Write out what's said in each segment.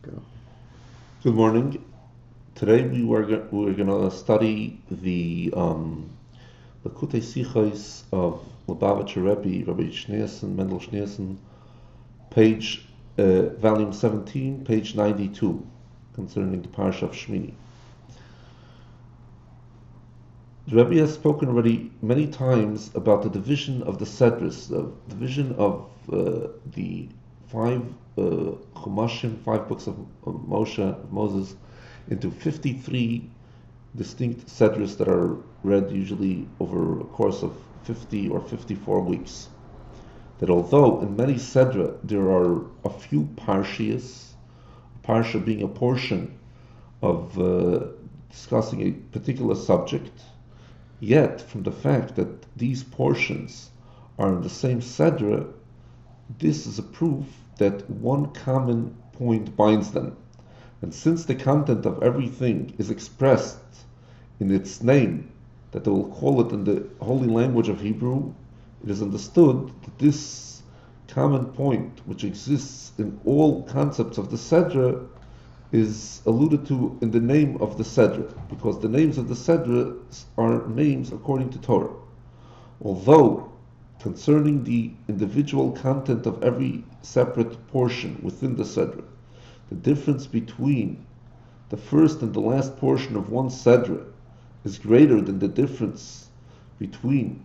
go. Good morning. Today we're going to study the Kutei Sichos of Lubavitcher Rebbe, Rabbi Schneerson, Mendel Schneerson, volume 17, page 92, concerning the Parsha of Shmini. The Rebbe has spoken already many times about the division of the Sedris, the division of the five Chumashim, 5 books of Moses, into 53 distinct Sedris that are read usually over a course of 50 or 54 weeks. That although in many Sedra there are a few Parshias, Parsha being a portion of discussing a particular subject, yet from the fact that these portions are in the same Sedra, this is a proof that one common point binds them. And since the content of everything is expressed in its name, that they will call it in the holy language of Hebrew, it is understood that this common point, which exists in all concepts of the Sedra, is alluded to in the name of the Sedra, because the names of the Sedra are names according to Torah. Although concerning the individual content of every separate portion within the Sedra, the difference between the first and the last portion of one Sedra is greater than the difference between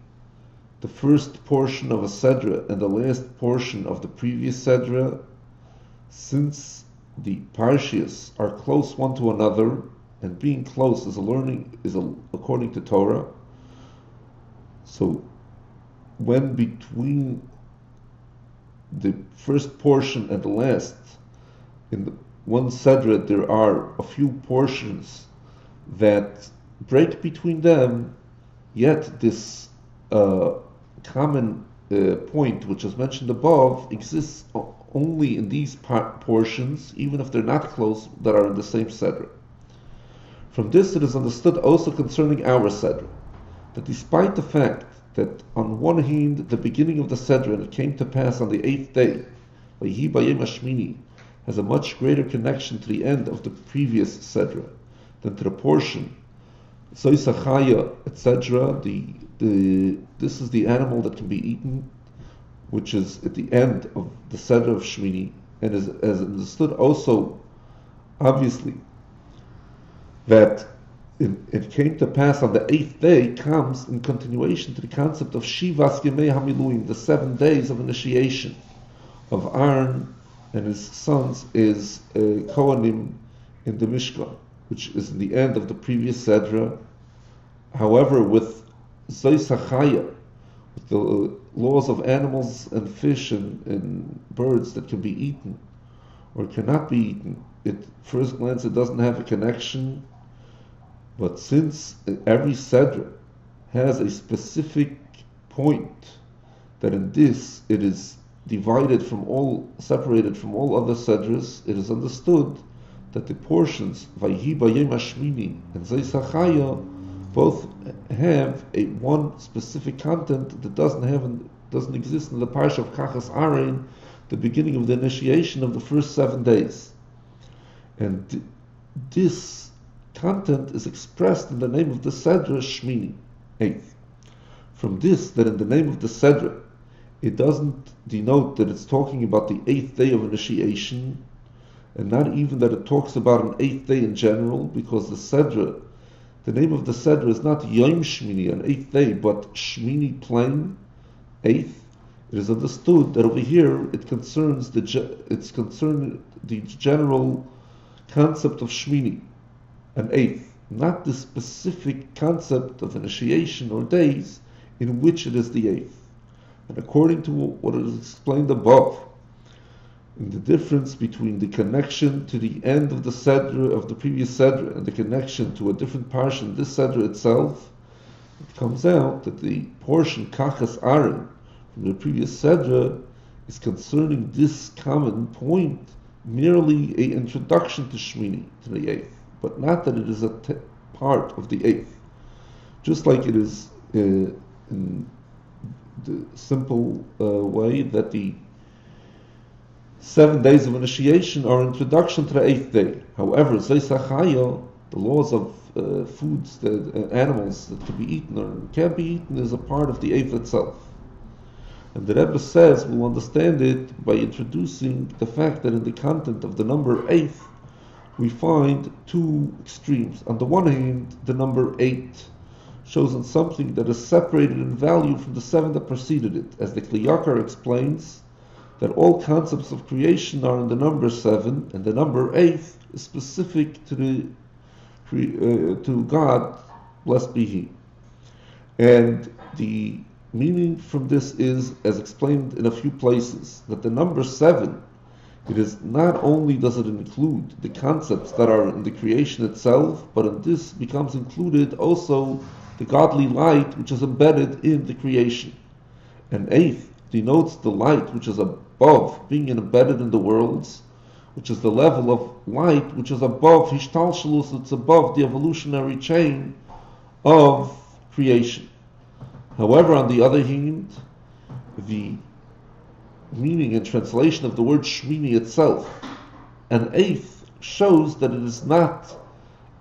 the first portion of a Sedra and the last portion of the previous Sedra, since the Parshias are close one to another, and being close is according to Torah. So when between the first portion and the last, in the one Sedra, there are a few portions that break between them, yet this common point, which is mentioned above, exists only in these portions, even if they're not close, that are in the same Sedra. From this it is understood also concerning our Sedra, that despite the fact that on one hand the beginning of the Sedra, and it came to pass on the 8th day, Vayhi Bayem Shmini, has a much greater connection to the end of the previous Sedra than to the portion Zoisachaya, etc. This is the animal that can be eaten, which is at the end of the Sedra of Shmini, and is understood also, obviously, that it came to pass on the 8th day comes in continuation to the concept of Shivas Yemei HaMiluim, the 7 days of initiation of Aaron and his sons is Kohanim in the Mishkan, which is in the end of the previous Sedra. However, with Zoisachaya, with the laws of animals and fish and birds that can be eaten or cannot be eaten, at first glance it doesn't have a connection. But since every Sedra has a specific point, that in this it is separated from all other Sedras, it is understood that the portions Vayhi Bayem Shmini and Zoisachaya both have one specific content that doesn't exist in the Parsha of Kachas Aaron, the beginning of the initiation of the first 7 days. And this content is expressed in the name of the Sedra Shmini, 8th. From this, that in the name of the Sedra, it doesn't denote that it's talking about the 8th day of initiation, and not even that it talks about an 8th day in general, because the name of the Sedra is not Yom Shmini, an 8th day, but Shmini plain, 8th. It is understood that over here it's concerned the general concept of Shmini, an 8th, not the specific concept of initiation or days in which it is the 8th. And according to what is explained above, in the difference between the connection to the end of the Sedra, of the previous Sedra, and the connection to a different portion, this Sedra itself, it comes out that the portion Kachas Aaron from the previous Sedra is concerning this common point, merely an introduction to Shmini, to the 8th, but not that it is a part of the 8th. Just like it is in the simple way that the 7 days of initiation are introduction to the 8th day. However, Zeisachaya, the laws of foods, animals that can be eaten or can't be eaten, is a part of the 8th itself. And the Rebbe says we'll understand it by introducing the fact that in the content of the number 8th, we find two extremes. On the one hand, the number 8 shows in something that is separated in value from the 7 that preceded it. As the Kli Yakar explains, that all concepts of creation are in the number 7, and the number 8 is specific to God, blessed be He. And the meaning from this is, as explained in a few places, that the number 7, it is not only does it include the concepts that are in the creation itself, but in this becomes included also the godly light which is embedded in the creation. And 8 denotes the light which is above being embedded in the worlds, which is the level of light which is above Hishtalshalus, it's above the evolutionary chain of creation. However, on the other hand, the meaning and translation of the word Shmini itself, an 8th, shows that it is not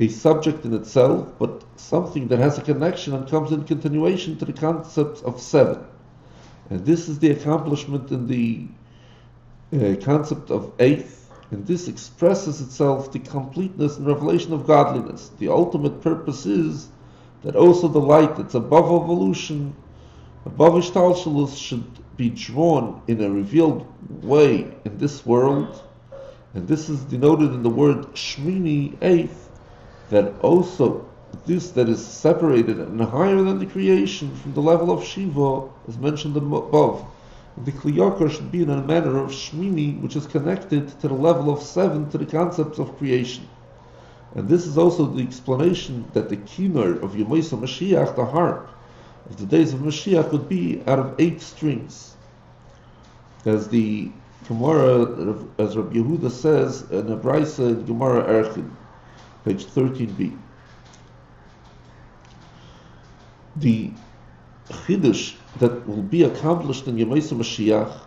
a subject in itself, but something that has a connection and comes in continuation to the concept of 7. And this is the accomplishment in the concept of 8th, and this expresses itself the completeness and revelation of godliness. The ultimate purpose is that also the light that's above evolution, above Ishtalshalus, should be drawn in a revealed way in this world. And this is denoted in the word Shmini, 8th, that also this that is separated and higher than the creation from the level of Shiva, as mentioned above. The Kli Yakar should be in a manner of Shmini, which is connected to the level of 7, to the concepts of creation. And this is also the explanation that the kinnor of Yemais Mashiach, the harp of the days of Mashiach, would be out of 8 strings. As the Gemara, as Rabbi Yehuda says in a Braisa in Gemara Erchin, page 13b. The Chiddush that will be accomplished in Yemais Mashiach,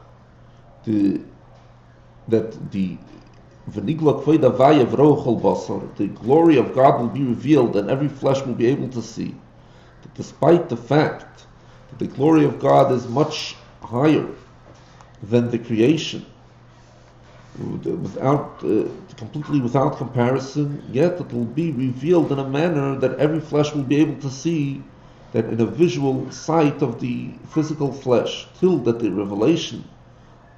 that the V'nigla Kveda Vayev Rochol Basar, the glory of God will be revealed and every flesh will be able to see. That despite the fact that the glory of God is much higher than the creation, completely without comparison, yet it will be revealed in a manner that every flesh will be able to see, that in a visual sight of the physical flesh, till that the revelation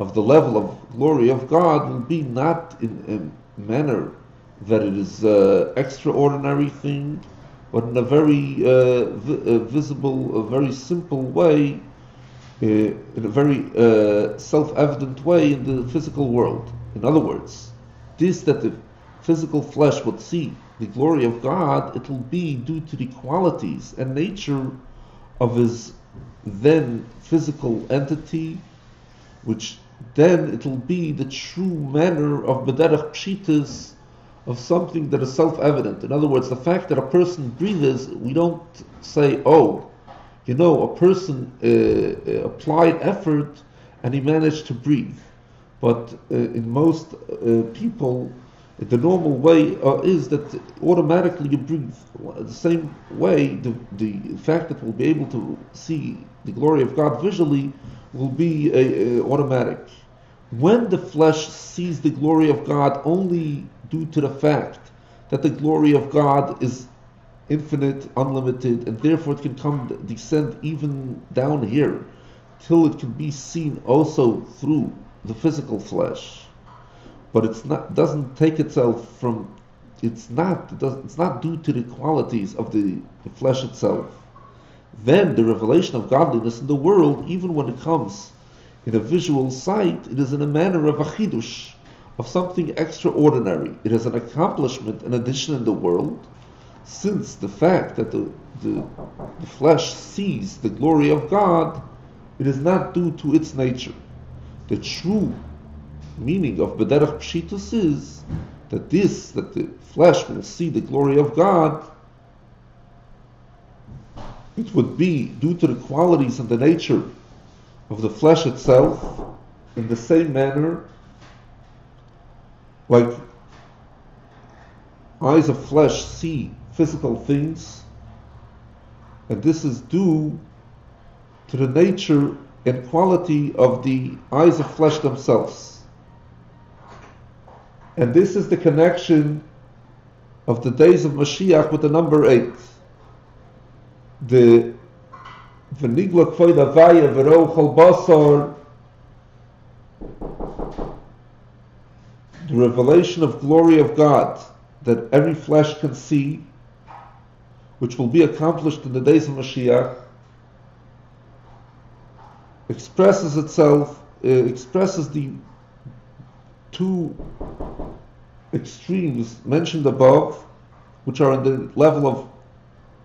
of the level of glory of God will be not in a manner that it is an extraordinary thing, but in a very visible, a very simple way, in a very self-evident way in the physical world. In other words, this that the physical flesh would see, the glory of God, it will be due to the qualities and nature of His then physical entity, which then it will be the true manner of Bederach Pshitas, of something that is self-evident. In other words, the fact that a person breathes, we don't say, oh, a person applied effort and he managed to breathe. But in most people, the normal way is that automatically you breathe. The same way, the fact that we'll be able to see the glory of God visually will be automatic. When the flesh sees the glory of God only due to the fact that the glory of God is infinite, unlimited, and therefore it can descend even down here, till it can be seen also through the physical flesh. But it's not due to the qualities of the flesh itself. Then the revelation of godliness in the world, even when it comes in a visual sight, it is in a manner of a chidush, of something extraordinary. It is an accomplishment, an addition in the world, since the fact that the flesh sees the glory of God, it is not due to its nature. The true meaning of Bederach Pshitus is that the flesh will see the glory of God, it would be due to the qualities and the nature of the flesh itself, in the same manner Like eyes of flesh see physical things, and this is due to the nature and quality of the eyes of flesh themselves. And this is the connection of the days of Mashiach with the number 8. The V'nigla kvoid avaya v'ro chol basar, the revelation of glory of God that every flesh can see, which will be accomplished in the days of Mashiach, expresses the two extremes mentioned above, which are in the level of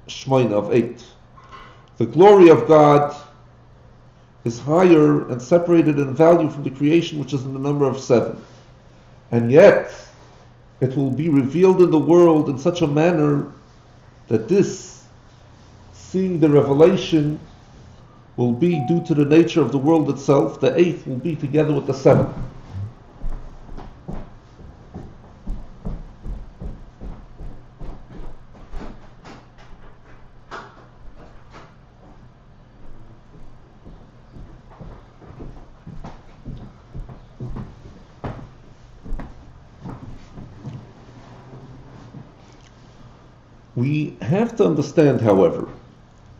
Shmini, of 8. The glory of God is higher and separated in value from the creation, which is in the number of 7. And yet, it will be revealed in the world in such a manner that this, seeing the revelation, will be due to the nature of the world itself. The 8 will be together with the 7. We have to understand, however,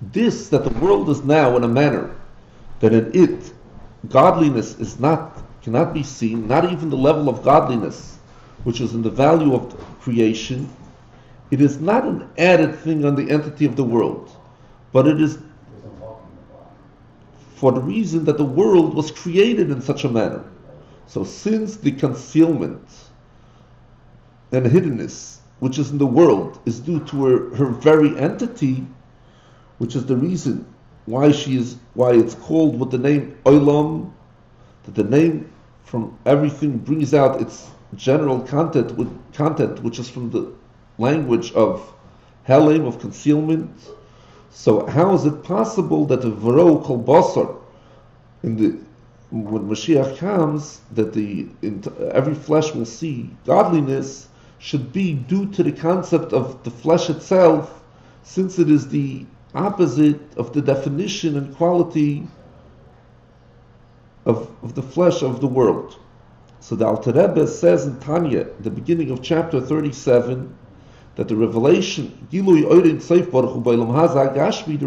this, that the world is now in a manner that in it godliness cannot be seen, not even the level of godliness which is in the value of creation. It is not an added thing on the entity of the world, but it is for the reason that the world was created in such a manner. So since the concealment and hiddenness which is in the world is due to her very entity, which is the reason why it's called with the name Olam, that the name from everything brings out its general content, which is from the language of Helim, of concealment. So how is it possible that the Vero Kol Basar, when Mashiach comes, that every flesh will see godliness, should be due to the concept of the flesh itself, since it is the opposite of the definition and quality of the flesh of the world. So the Alter Rebbe says in Tanya, the beginning of chapter 37, that the revelation, the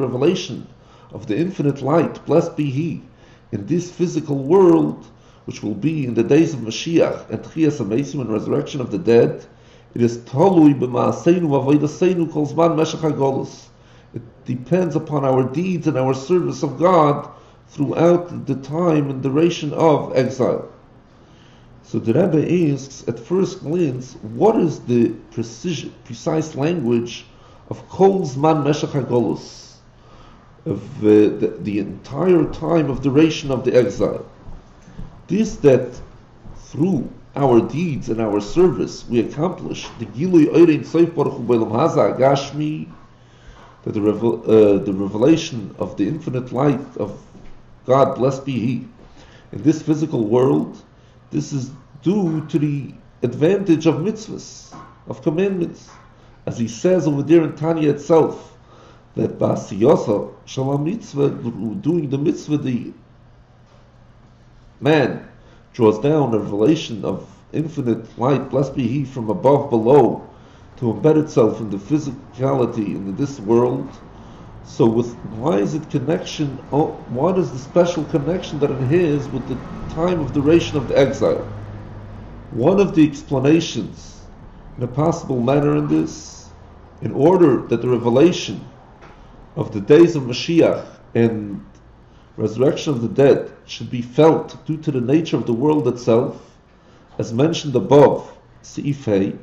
revelation of the infinite light, blessed be He, in this physical world, which will be in the days of Mashiach and Tchias HaMeisim and resurrection of the dead, it is tolui b'ma'aseinu v'avodaseinu kol zman meshach hagolus. It depends upon our deeds and our service of God throughout the time and duration of exile. So the Rebbe asks, at first glance, what is the precise language of kol zman meshach hagolus, of the entire time of duration of the exile? This, that through our deeds and our service we accomplish the Gilui Orein Soif Baruch Hu B'Olam Haza Gashmi, that the revelation of the infinite light of God, blessed be He, in this physical world, this is due to the advantage of mitzvahs, of commandments. As he says over there in Tanya itself, that Ba'asiyasa Shalom Mitzvah, doing the mitzvah, the man draws down a revelation of infinite light, blessed be He, from above below, to embed itself in the physicality in this world. So why is it connection? What is the special connection that it has with the time of duration of the exile? One of the explanations in a possible manner in this, in order that the revelation of the days of Mashiach and resurrection of the dead should be felt due to the nature of the world itself, as mentioned above, Seif Hey,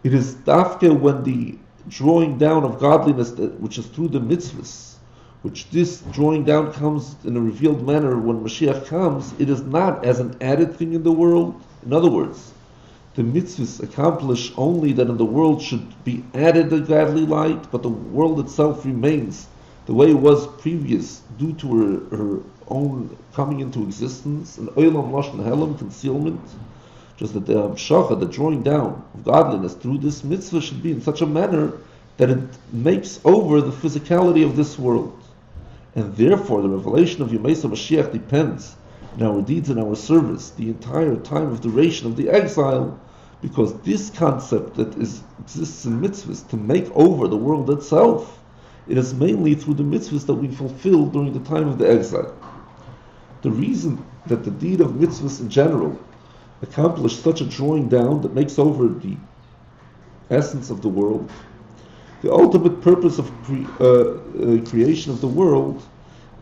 it is dafke when the drawing down of godliness, which is through the mitzvahs, which this drawing down comes in a revealed manner when Mashiach comes, it is not as an added thing in the world. In other words, the mitzvahs accomplish only that in the world should be added a godly light, but the world itself remains the way it was previous due to her own coming into existence, and Olam Lashon Helam, concealment, just that the Amshacha, the drawing down of godliness through this mitzvah, should be in such a manner that it makes over the physicality of this world. And therefore the revelation of Yemesa Mashiach depends in our deeds and our service the entire time of duration of the exile, because this concept that exists in mitzvahs to make over the world itself, it is mainly through the mitzvahs that we fulfill during the time of the exile. The reason that the deed of mitzvahs in general accomplish such a drawing down that makes over the essence of the world, the ultimate purpose of creation of the world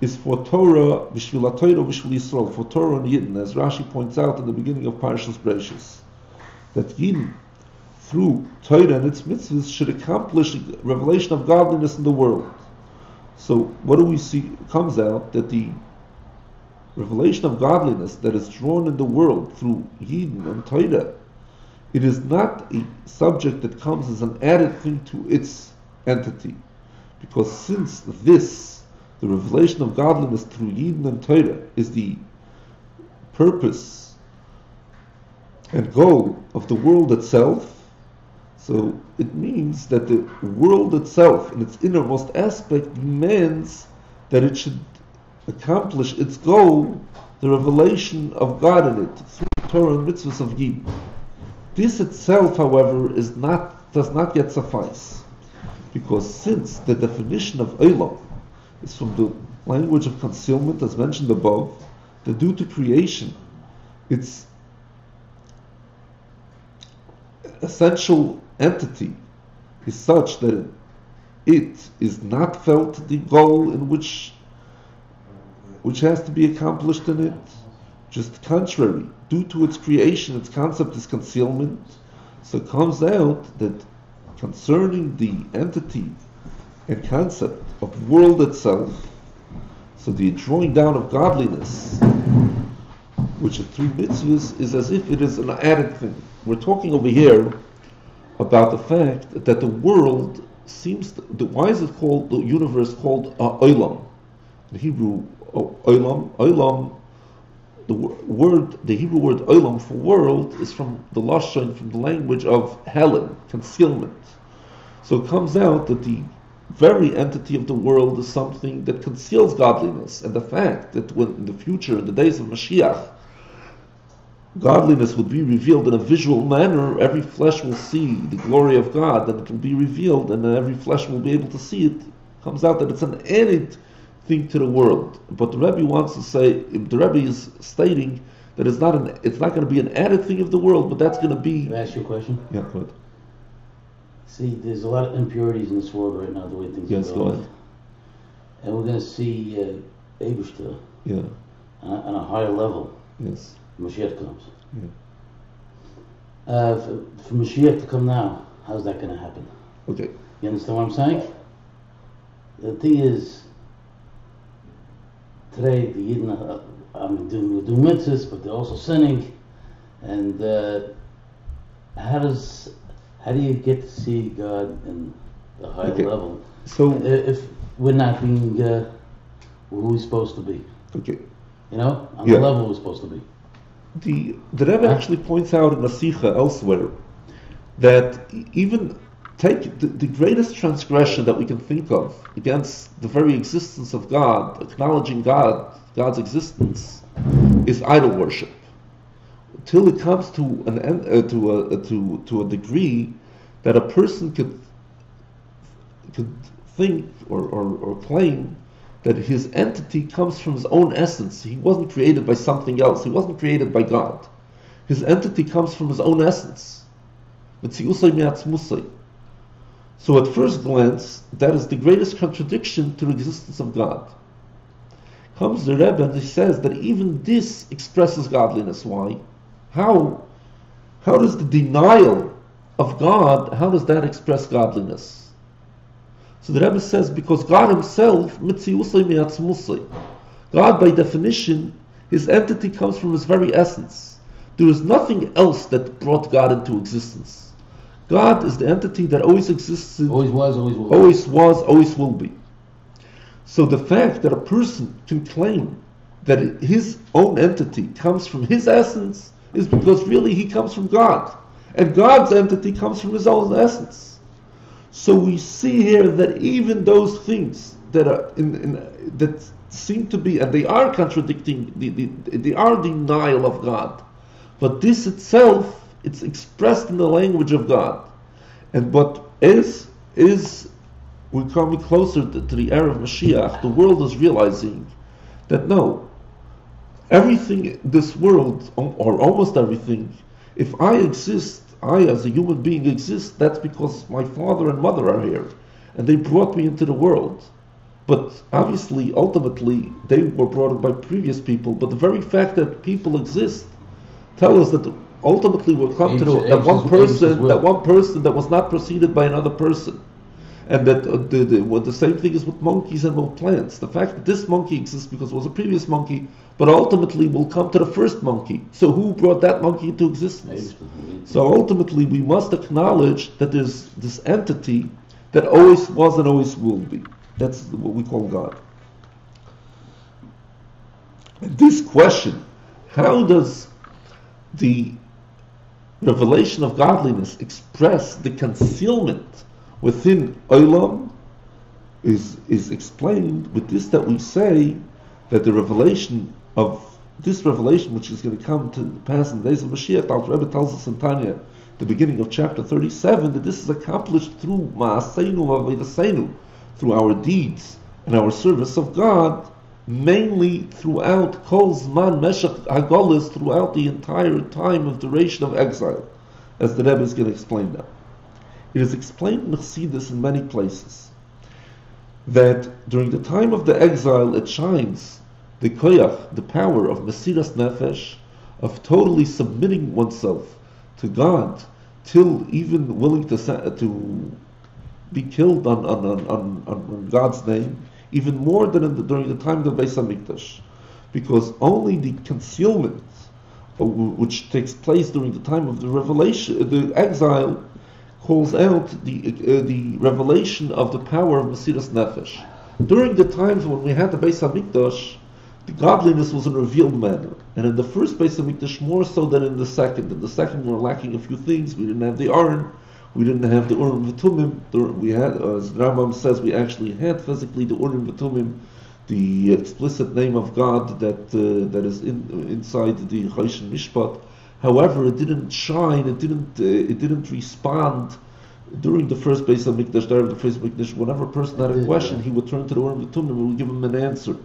is for Torah, B'shvil HaTorah, B'shvil Yisrael, for Torah and Yidden, as Rashi points out in the beginning of Parashas Bereishis, that Yidden, through Torah and its mitzvahs, should accomplish the revelation of godliness in the world. So what do we see? It comes out that the revelation of godliness that is drawn in the world through Yidden and Torah, it is not a subject that comes as an added thing to its entity. Because since this, the revelation of godliness through Yidden and Torah, is the purpose and goal of the world itself, so it means that the world itself, in its innermost aspect, demands that it should accomplish its goal, the revelation of God in it, through the Torah and mitzvahs of Yidden. This itself, however, does not yet suffice, because since the definition of Olam is from the language of concealment, as mentioned above, that due to creation, its essential entity is such that it is not felt the goal in which has to be accomplished in it. Just contrary, due to its creation, its concept is concealment. So it comes out that concerning the entity and concept of world itself, so the drawing down of godliness, which is through mitzvahs, is as if it is an added thing. We're talking over here about the fact that the world seems why is it called, the universe called Olam? In Hebrew, Olam, the Hebrew word Olam for world is from the Lashon, from the language of Helen, concealment. So it comes out that the very entity of the world is something that conceals godliness, and the fact that when in the future, in the days of Mashiach, godliness would be revealed in a visual manner, every flesh will see the glory of God, and it will be revealed, and every flesh will be able to see it. Comes out that it's an added thing to the world. But the Rebbe wants to say, the Rebbe is stating that it's not going to be an added thing of the world, but that's going to be... Can I ask you a question? Yeah, go ahead. See, there's a lot of impurities in this world right now, the way things are going. Yes, go ahead. And we're going to see Eibishter on a higher level. Yes. Mashiach comes. Yeah. For Mashiach to come now, how's that going to happen? Okay. You understand what I'm saying? The thing is, today the Yidden are doing mitzvahs, but they're also sinning. And how do you get to see God in the higher level? So if we're not being who we're supposed to be, okay, on the level we're supposed to be. The Rebbe actually points out in a Sicho elsewhere that even take the greatest transgression that we can think of against the very existence of God, acknowledging God's existence, is idol worship. Till it comes to an end, to a degree that a person could think or claim that his entity comes from his own essence. He wasn't created by something else. He wasn't created by God. His entity comes from his own essence. So at first glance, that is the greatest contradiction to the existence of God. Comes the Rebbe and he says that even this expresses godliness. Why? How does the denial of God, how does that express godliness? So the Rebbe says, because God himself, God by definition, his entity comes from his very essence. There is nothing else that brought God into existence. God is the entity that always existed, always was, always will be. So the fact that a person can claim that his own entity comes from his essence is because really he comes from God. And God's entity comes from his own essence. So we see here that even those things that are that seem to be, and they are contradicting, they are denial of God. But this itself, it's expressed in the language of God. And what is we're coming closer to the era of Mashiach, the world is realizing that no, everything in this world, or almost everything, if I exist, I as a human being exist, that's because my father and mother are here, and they brought me into the world. But obviously, ultimately, they were brought up by previous people, but the very fact that people exist tell us that ultimately we'll come to that one person that was not preceded by another person. And that the same thing is with monkeys and with plants. The fact that this monkey exists because it was a previous monkey, but ultimately will come to the first monkey. So who brought that monkey into existence? So ultimately we must acknowledge that there's this entity that always was and always will be. That's what we call God. And this question, how does the revelation of godliness express the concealment within Olam, is explained with this, that we say that the revelation of this revelation, which is going to come to pass in the days of Mashiach, the Rebbe tells us in Tanya, the beginning of chapter 37, that this is accomplished through Ma'aseinu V'Avodaseinu, through our deeds and our service of God, mainly throughout Kol Zman Meshach Hagolis, throughout the entire time of duration of exile, as the Rebbe is going to explain now. It is explained in Chassidus in many places that during the time of the exile it shines the koyach, the power of Mesiras Nefesh, of totally submitting oneself to God, till even willing to be killed on God's name, even more than during the time of the Beis HaMikdash, because only the concealment which takes place during the time of the revelation, the exile, calls out the revelation of the power of Mesiras Nefesh. During the times when we had the Beis HaMikdash, the godliness was in a revealed manner, and in the first Beis HaMikdash more so than in the second. In the second we were lacking a few things. We didn't have the Aron, we didn't have the Urim V'Tumim. We had, as the Rambam says, we actually had physically the Urim V'Tumim, the explicit name of God that is inside the Choshen Mishpat. However, it didn't shine. It didn't respond during the first Beis HaMikdash. During the first Mikdash, whenever a person had a question, he would turn to the Urim V'Tumim and would give him an answer.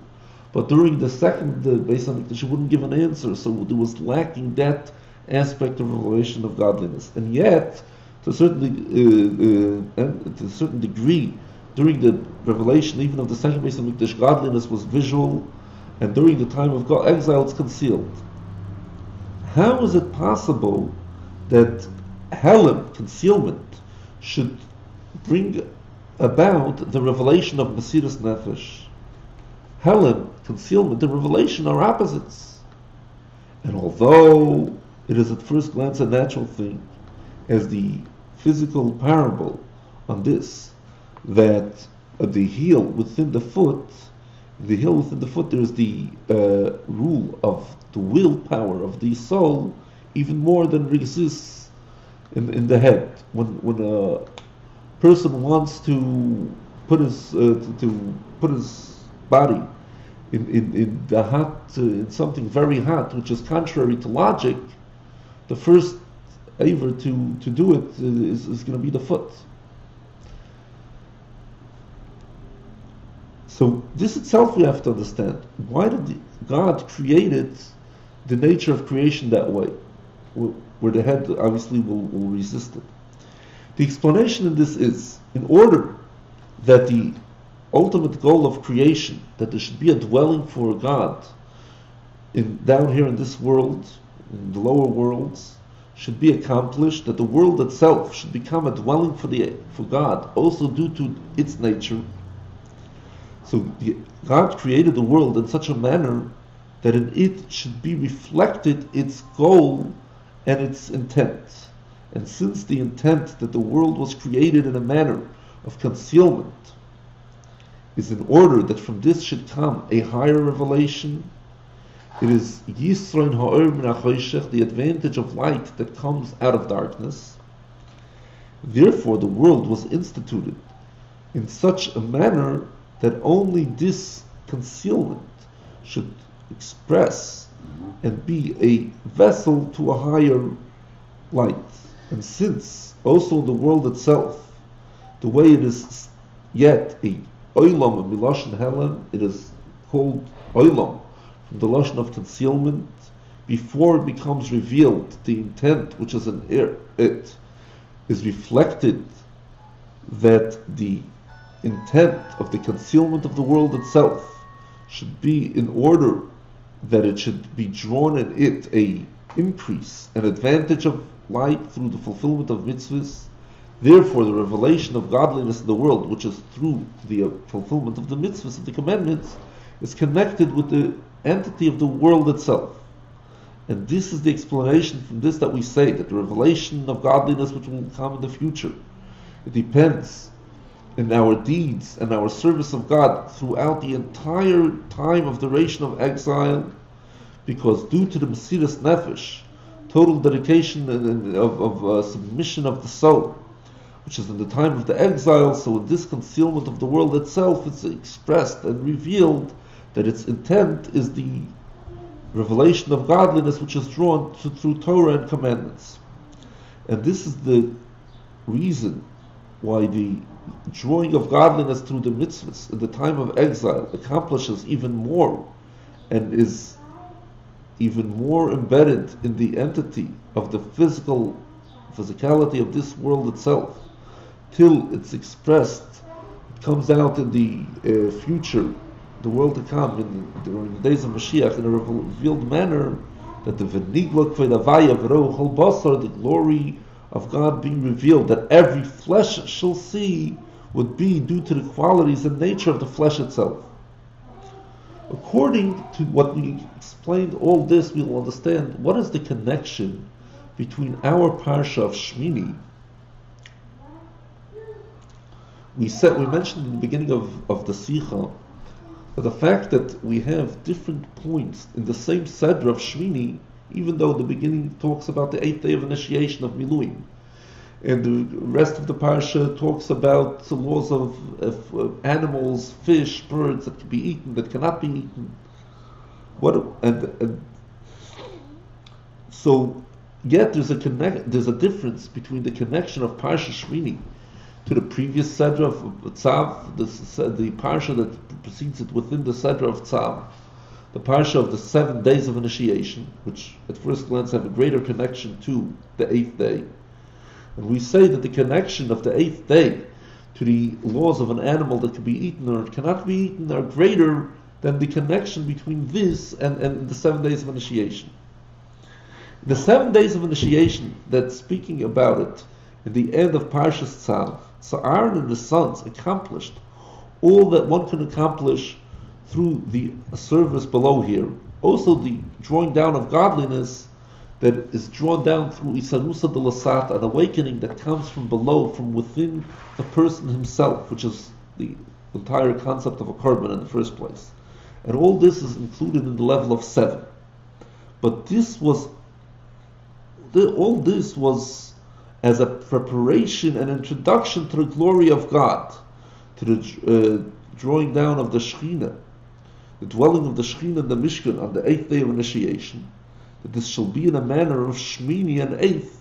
But during the second Beis HaMikdash, he wouldn't give an answer. So there was lacking that aspect of revelation of godliness. And yet, to a certain degree, during the revelation, even of the second Beis HaMikdash, godliness was visual, and during the time of exile, it's concealed. How is it possible that Helem, concealment, should bring about the revelation of Mesiras Nefesh? Helem, concealment, and revelation are opposites. And although it is at first glance a natural thing, as the physical parable on this, that the heel within the foot, there is the rule of the willpower of the soul, even more than exists in the head. When a person wants to put his body in the hot, in something very hot, which is contrary to logic, the first aver to do it is going to be the foot. So this itself we have to understand. Why did God created the nature of creation that way, where the head obviously will resist it? The explanation in this is, in order that the ultimate goal of creation, that there should be a dwelling for God down here in this world, in the lower worlds, should be accomplished, that the world itself should become a dwelling for God, also due to its nature. So God created the world in such a manner that in it should be reflected its goal and its intent. And since the intent that the world was created in a manner of concealment is in order that from this should come a higher revelation, It is Yisroin ha'or min ha'choshech, the advantage of light that comes out of darkness. Therefore, the world was instituted in such a manner that only this concealment should express and be a vessel to a higher light. And since also in the world itself, the way it is yet a olam of miloshin helen, it is called olam from the lashon of concealment, before it becomes revealed, the intent which is in it is reflected, that the intent of the concealment of the world itself should be in order that it should be drawn in it a increase, an advantage of light through the fulfillment of mitzvahs. Therefore, the revelation of godliness in the world, which is through the fulfillment of the mitzvahs, of the commandments, is connected with the entity of the world itself. And this is the explanation from this that we say that the revelation of godliness which will come in the future, it depends in our deeds and our service of God throughout the entire time of duration of exile, because due to the Mesiras Nefesh, total dedication of submission of the soul, which is in the time of the exile, so in this concealment of the world itself, it's expressed and revealed that its intent is the revelation of godliness which is drawn through Torah and commandments. And this is the reason why the drawing of godliness through the mitzvahs in the time of exile accomplishes even more and is even more embedded in the entity of the physicality of this world itself, till it's expressed, it comes out in the future, the world to come, during the days of Mashiach, in a revealed manner, that the v'nigla k'vei avaya v'ro chol basar, the glory of God being revealed, that every flesh shall see, would be due to the qualities and nature of the flesh itself. According to what we explained, all this, we will understand what is the connection between our parsha of Shmini. We mentioned in the beginning of the Sicho that the fact that we have different points in the same Sedra of Shmini, even though the beginning talks about the 8th day of initiation of Miluim, and the rest of the parsha talks about the laws of animals, fish, birds that can be eaten, that cannot be eaten. So, yet there's a difference between the connection of parsha Shmini to the previous Sedra of Tzav, the parsha that precedes it within the Sedra of Tzav, the parsha of the 7 days of initiation, which at first glance have a greater connection to the 8th day. And we say that the connection of the 8th day to the laws of an animal that can be eaten or cannot be eaten are greater than the connection between this and the 7 days of initiation. The 7 days of initiation, that's speaking about it, in the end of Parshas Tzav, so Aaron and his sons accomplished all that one can accomplish through the service below here. Also the drawing down of godliness that is drawn down through Isarusa de Lasat, an awakening that comes from below, from within the person himself, which is the entire concept of a korban in the first place. And all this is included in the level of 7. But all this was as a preparation and introduction to the glory of God, to the drawing down of the Shekhinah, the dwelling of the Shekhinah in the Mishkan on the 8th day of initiation, that this shall be in a manner of Shmini and 8th.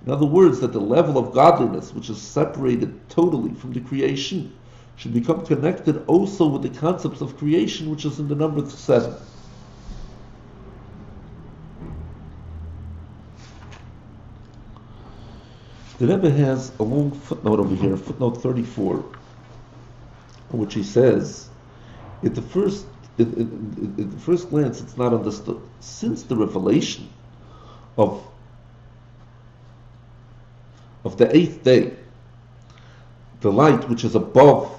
In other words, that the level of godliness, which is separated totally from the creation, should become connected also with the concepts of creation, which is in the number 7. The Rebbe has a long footnote over here, footnote 34, in which he says, at the first glance, it's not understood. Since the revelation of the 8th day, the light which is above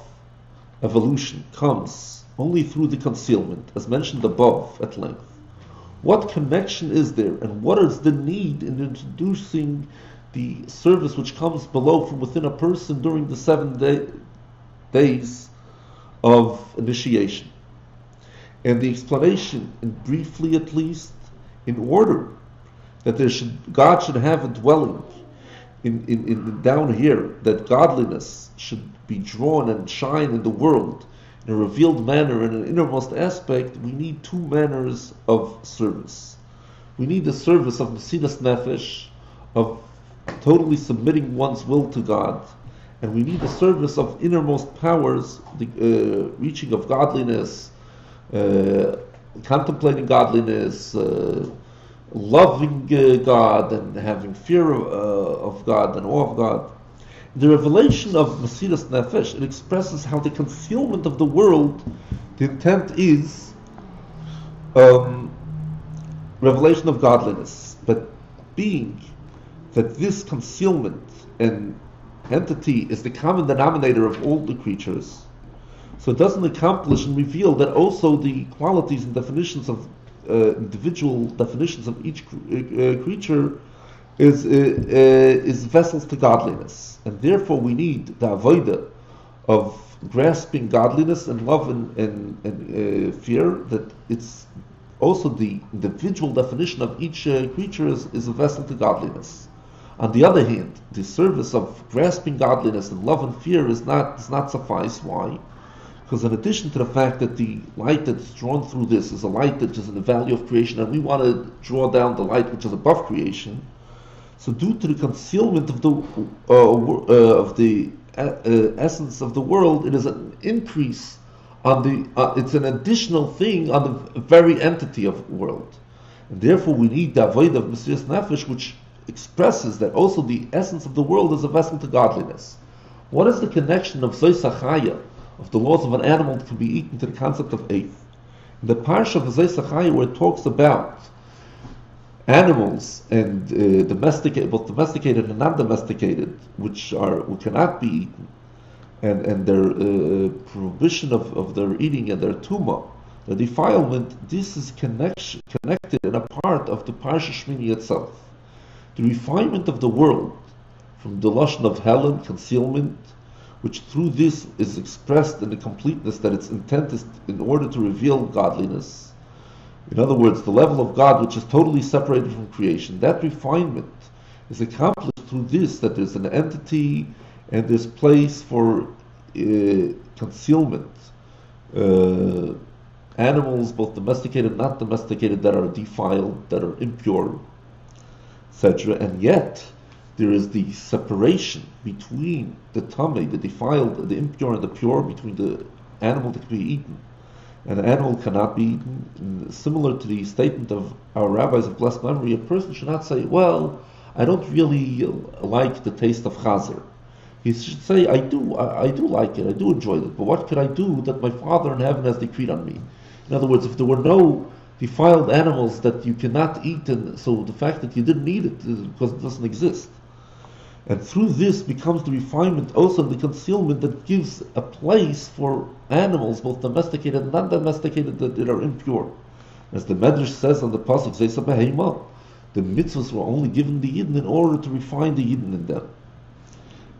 evolution comes only through the concealment, as mentioned above at length. What connection is there, and what is the need in introducing the service which comes below from within a person during the 7 days of initiation? And the explanation, and briefly at least, in order that God should have a dwelling in down here, that godliness should be drawn and shine in the world in a revealed manner, in an innermost aspect, we need two manners of service. We need the service of Mesiras Nefesh, of totally submitting one's will to God, and we need the service of innermost powers, the reaching of godliness, contemplating godliness, loving God, and having fear of God and awe of God. The revelation of Mesiras Nefesh, it expresses how the concealment of the world, the intent is revelation of godliness, but being that this concealment and entity is the common denominator of all the creatures, so it doesn't accomplish and reveal that also the qualities and definitions of individual definitions of each creature is vessels to godliness, and therefore we need the avodah of grasping godliness and love and fear, that it's also the individual definition of each creature is a vessel to godliness. On the other hand, the service of grasping godliness and love and fear does not suffice. Why? Because in addition to the fact that the light that's drawn through this is a light that is in the value of creation, and we want to draw down the light which is above creation, so due to the concealment of the essence of the world, it is an increase on the. It's an additional thing on the very entity of the world, and therefore we need the avodah of Mesiras Nefesh, which expresses that also the essence of the world is a vessel to godliness. What is the connection of Zois HaChaya, of the laws of an animal that can be eaten, to the concept of eighth? In the parsha of Zois HaChaya, where it talks about animals and both domesticated and non-domesticated, which cannot be eaten, and their prohibition of their eating and their tumah, their defilement, this is connected in a part of the parsha Shmini itself. The refinement of the world, from the lashon of helen, concealment, which through this is expressed in the completeness that its intent is in order to reveal godliness. In other words, the level of God which is totally separated from creation, that refinement is accomplished through this, that there's an entity and there's place for concealment. Animals, both domesticated and not domesticated, that are defiled, that are impure, etc. And yet, there is the separation between the tamei, the defiled, the impure, and the pure, between the animal that can be eaten and an animal cannot be eaten. And similar to the statement of our rabbis of blessed memory, a person should not say, well, I don't really like the taste of chazer. He should say, I do like it, I do enjoy it, but what could I do that my Father in heaven has decreed on me? In other words, if there were no defiled animals that you cannot eat, and so the fact that you didn't eat it is because it doesn't exist. And through this becomes the refinement, also the concealment that gives a place for animals, both domesticated and non-domesticated, that are impure. As the Medrash says on the pasuk, Zeisa Behema, the mitzvahs were only given the Yidden in order to refine the Yidden in them.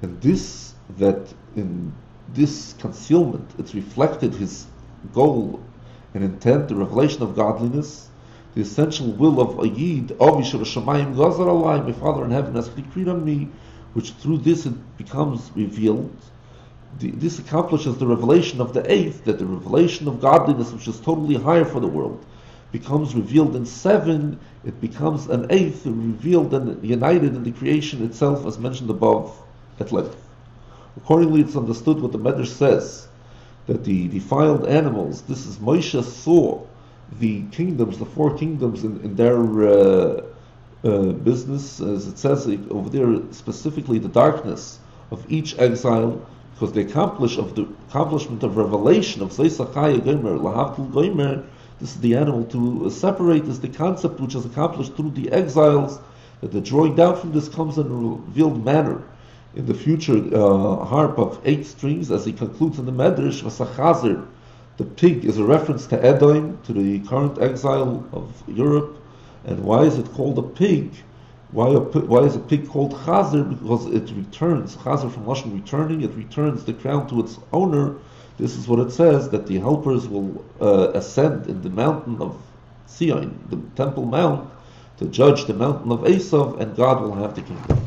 And this, that in this concealment, it's reflected his goal and intent, the revelation of godliness, the essential will of a Yid, Avi Shamayim Gazar Alai, my Father in heaven has decreed on me, which through this it becomes revealed. This accomplishes the revelation of the eighth, that the revelation of godliness, which is totally higher for the world, becomes revealed in seven. It becomes an eighth, revealed and united in the creation itself, as mentioned above at length. Accordingly, it's understood what the Medrash says, that the defiled animals, this is Moshe saw the kingdoms, the four kingdoms in their business, as it says over there, specifically the darkness of each exile, because the accomplishment of revelation of Zeis HaChaya Gomer, Lahavdil Gomer, this is the animal to separate, is the concept which is accomplished through the exiles, that the drawing down from this comes in a revealed manner. In the future harp of 8 strings, as he concludes in the Medrash, Vasachazer, the pig is a reference to Edom, to the current exile of Europe. And why is it called a pig? Why is a pig called Chazer? Because it returns, Chazer from Lashon returning, it returns the crown to its owner. This is what it says, that the helpers will ascend in the mountain of Sion, the Temple Mount, to judge the mountain of Esav, and God will have the kingdom.